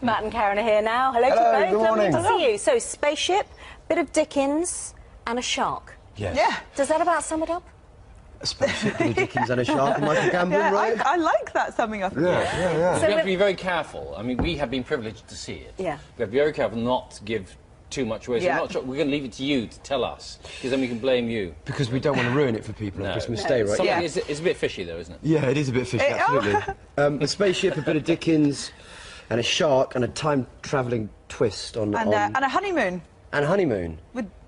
Matt and Karen are here now. Hello, Hello, to you good both. Lovely morning. to see you. So, spaceship, bit of Dickens, and a shark. Yes. Yeah. Does that about sum it up? A spaceship, Billy Dickens and a shark and Michael Gambon, Yeah, right? I like that summing up. Yeah. So We have to be very careful. I mean, we have been privileged to see it. Yeah. We have to be very careful not to give too much away. So Yeah. we're going to leave it to you to tell us, because then we can blame you. Because we don't want to ruin it for people on No. Christmas No. Day, right? Yeah. It's a bit fishy, though, isn't it? Yeah, it is a bit fishy, absolutely. A spaceship, a bit of Dickens, and a shark, and a time-travelling twist on... And a honeymoon and a honeymoon.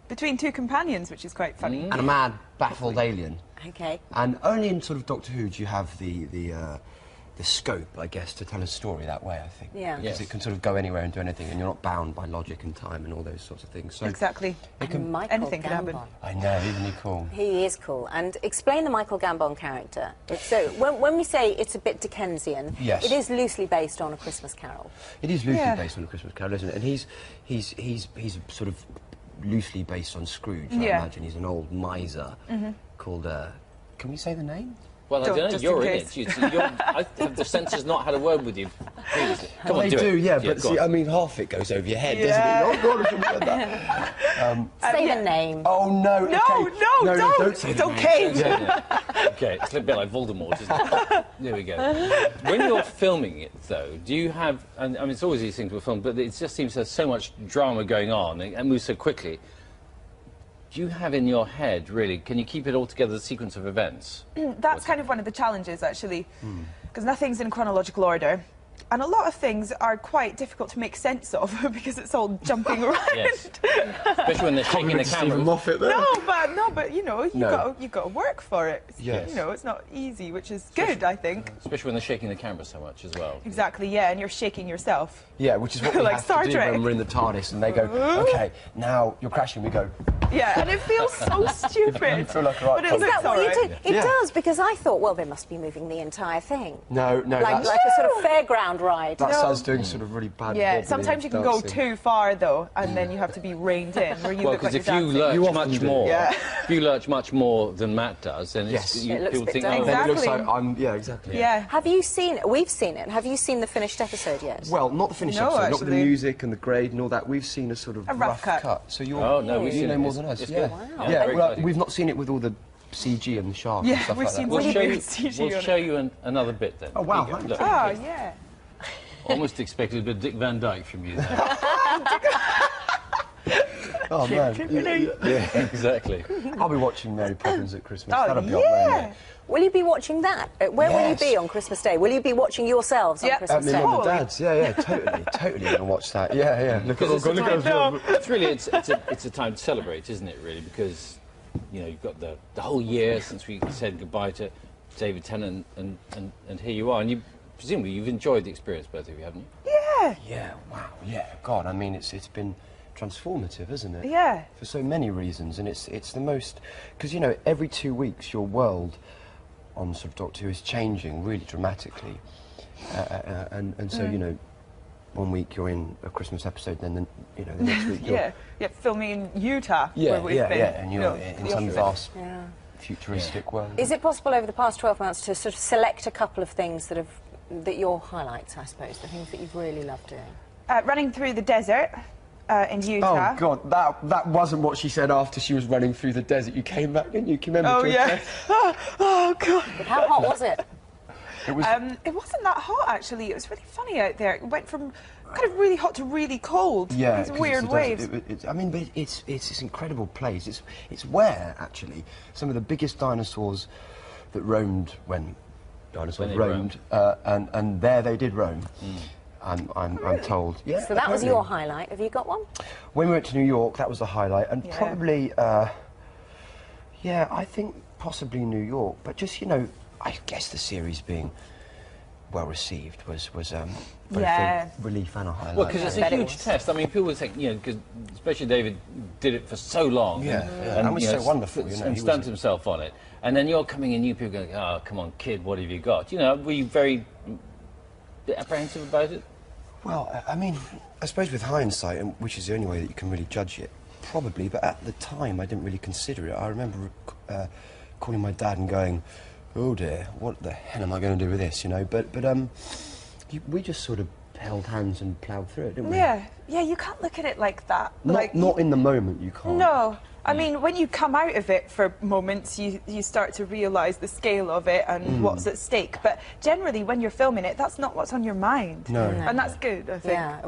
between two companions, which is quite funny. And a mad, baffled alien. Okay. And only in sort of Doctor Who do you have the scope, I guess, to tell a story that way, I think. Yeah. Because Yes. it can sort of go anywhere and do anything, and you're not bound by logic and time and all those sorts of things. So Exactly. And Michael anything could happen. Gambon. I know, isn't he cool? He is cool. And explain the Michael Gambon character. So, when we say it's a bit Dickensian, Yes. it is loosely based on A Christmas Carol. It is loosely Yeah. based on A Christmas Carol, isn't it? And he's sort of loosely based on Scrooge, I Yeah. imagine. He's an old miser called... can we say the name? Well, I Don't, don't know. just You're in in case. it. Have the censors not had a word with you previously? Come on, They do do, it. yeah, but go see, on. I mean, half it goes over your head, Yeah. doesn't it? Oh, God, I shouldn't have said that. Say yeah. the name. Oh, no, No, okay. no, don't say it's the name. okay. Yeah. Okay, it's a bit like Voldemort, isn't it? There we go. When you're filming it, though, do you have... And, I mean, it's always these things with film, but it just seems there's so much drama going on and moves so quickly. Do you have in your head, really, can you keep it all together, the sequence of events? That's kind of one of the challenges, actually, because nothing's in chronological order. And a lot of things are quite difficult to make sense of because it's all jumping around. Yes. Especially when they're shaking the camera. Stephen Moffat there. No, but you know, you've got to work for it. Yes. You know, it's not easy, which is good, I think. Especially when they're shaking the camera so much as well. Exactly, yeah, and you're shaking yourself. Yeah, which is what we Like have Star to do Trek. when we're in the TARDIS and they go, OK, now you're crashing, we go... Yeah, and it feels so stupid. You feel like a right But Is that what you alright. do? It Yeah. does, because I thought, well, they must be moving the entire thing. No, Like that's a sort of fairground ride. that's us doing sort of really bad Yeah, wobbly sometimes you can go dancing. too far, though, and then you have to be reined in, where you Well, look like because you're if you dancing. lurch You often much do. more, Yeah. if you lurch much more than Matt does, then Yes. It looks a people bit think, dumb. oh, Then it looks Exactly. like I'm... Yeah, exactly. Yeah. Have you seen it? We've seen it. Have you seen the finished episode yet? Well, not the finished No, episode, not with the actually. music and the grade and all that. We've seen a sort of A rough cut. So you're... Oh, no, we've you seen know it. more It's- than us. it's Yeah. good. Wow. Yeah, very well, exciting. we've not seen it with all the CG and the shark Yeah, and stuff we've like seen that. really We'll show weird you, CG we'll on show it. you another bit then. Oh, wow, Here you go. thanks. Look, Oh, okay. yeah. Almost expected a bit of Dick Van Dyke from you there. Oh, man. Yeah, exactly. I'll be watching Mary Poppins at Christmas. Oh, That'll be up there, yeah. mate. Will you be watching that? Where will you Yes. be on Christmas Day? Will you be watching yourselves on Yeah. Christmas My Day? mum and Totally. dad's, yeah, totally going to watch that. Yeah. Look at Because it's a No. It's really it's a time to celebrate, isn't it? Really, because you know you've got the whole year since we said goodbye to David Tennant, and here you are, and you presumably you've enjoyed the experience, both of you, haven't you? Yeah. Yeah, wow, yeah. God, I mean, it's been transformative, isn't it? Yeah. For so many reasons, and it's the most... Because, you know, every 2 weeks your world on sort of Doctor Who is changing really dramatically. And so, you know, 1 week you're in a Christmas episode, then the next week you're... Yeah, filming in Utah, Yeah, where we've been. and you're in some vast Yeah. futuristic world. Is it possible over the past 12 months to sort of select a couple of things that your highlights, I suppose, the things that you've really loved doing? Running through the desert in Utah. Oh, God, that wasn't what she said after she was running through the desert. You came back, didn't you? Can you remember? Oh, to a yeah. test? Oh, God. How hot was it? It was... It wasn't that hot, actually. It was really funny out there. It went from kind of really hot to really cold. Yeah, These 'cause weird waves. I mean, but it's this incredible place. It's where actually some of the biggest dinosaurs that roamed when dinosaurs they roamed, and there they did roam. I'm told. Yeah. So that was apparently. your highlight. Have you got one? When we went to New York, that was the highlight, and Yeah. probably, yeah, I think possibly New York. But just I guess the series being well received was both Yeah. a relief and a highlight. Well, because it's a bet it huge was. test. I mean, people would think, because especially David did it for so long. Yeah, and was so wonderful, and he stumped was- himself on it. And then you're coming in, you people going, oh, come on, kid, what have you got? Were you very apprehensive about it? Well, I mean, I suppose with hindsight, and which is the only way that you can really judge it, probably, but at the time I didn't really consider it. I remember calling my dad and going, oh dear, what the hell am I going to do with this, But we just sort of held hands and ploughed through it, didn't we? Yeah, you can't look at it like that. Not in the moment, you can't. No. I mean, when you come out of it for moments, you start to realise the scale of it and what's at stake. But generally, when you're filming it, that's not what's on your mind. No. And that's good, I think. Yeah,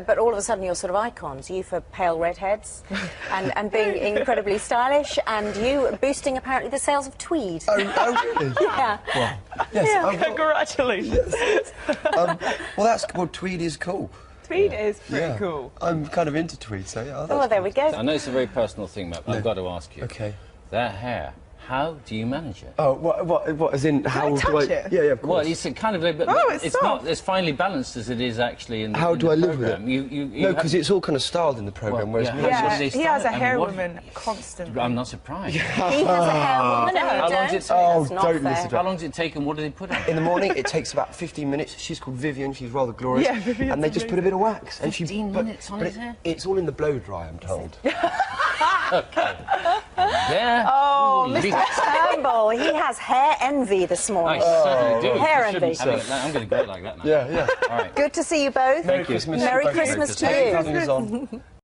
but all of a sudden you're sort of icons. You for pale redheads and being incredibly stylish, and you boosting apparently the sales of tweed. Oh, really? Yeah. Well, yes. Yeah, congratulations. Well, tweed is cool. Tweed is pretty Yeah. cool. I'm kind of into tweed, so yeah. Oh, well, there we go. I know it's a very personal thing, but I've got to ask you. Okay. That hair, how do you manage it? Oh, what? As in, how touch do I? it? Yeah, of course. Well, it's a kind of, but it's not soft. as finely balanced as it is actually in the How in do the I live with it? programme. No, because it's all kind of styled in the programme, Well, whereas yeah. me, Yeah, What do they he has a style? And hair what- woman constantly. I'm not surprised. He has a hair woman and you How long don't. does it take? Oh, That's not don't fair. listen to How long does it take and what do they put on? in the morning it takes about 15 minutes. She's called Vivian. She's rather glorious. Yeah, Vivian's and they just put a bit of wax. And 15 minutes on his hair? It's all in the blow dry, I'm told. Yeah. Oh, Ooh, Mr. Turnbull, he has hair envy this I morning. certainly do. Hair You shouldn't envy. have it. I'm going to go like that now. Yeah. All right. Good to see you both. Merry Christmas. Merry Thank you. Christmas to Thank you for you. having us on.